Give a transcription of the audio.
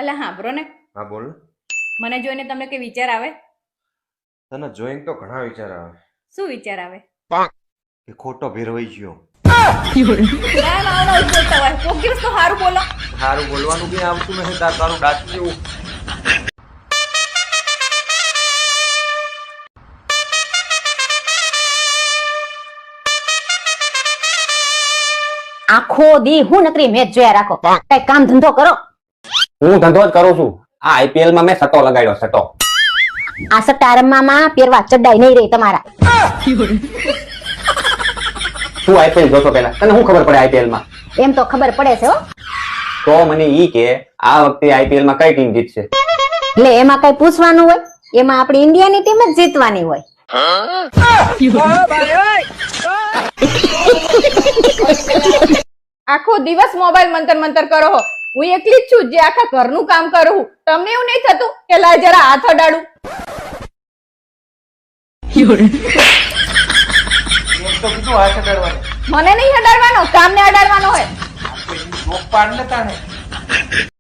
અલા હા બ્રો ને હા બોલ. મને જોઈને તમને કઈ વિચાર આવે? તને જોઈને તો ઘણા વિચાર આવે શું વિચાર આવે? કે ખોટો ભેરવાઈ ગયો. ના ના ના બોલતા હોય કોક દિવસ તો સારું બોલો. સારું બોલવાનું બી આવતું નથી તારું ડાચું જેવું. આખો દી હું નકરી મેચ જોયા રાખો, કઈ કામ ધંધો કરો. હું ધંધો જ કરું છું. આ આઈપીએલ માં મેં સટ્ટો લગાડ્યો સટ્ટો. આ સટ્ટા રમવામાં પહેરવા ચડાઈ નહીં રહી તમારા. તું આઈપીએલ જોશો પેલા, તને શું ખબર પડે આઈપીએલ માં? એમ તો ખબર પડે છે હો. તો મને ઈ કે આ વખતે આઈપીએલ માં કઈ ટીમ જીતશે? એટલે એમાં કઈ પૂછવાનું હોય? એમાં આપણી ઇન્ડિયાની ટીમ જ જીતવાની હોય. આખો દિવસ મોબાઈલ મંતર મંતર કરો હો. હું એકલી જ છું જે આખા ઘરનું કામ કરું છું. તમને એવું નહીં થતું કે લા જરા હાથ અડાડું? એમ તો કીધું હાથ અડાડવાનું. મને નહીં અડાડવાનો, કામને અડાડવાનો હોય. જોક પાડ લેતા ને.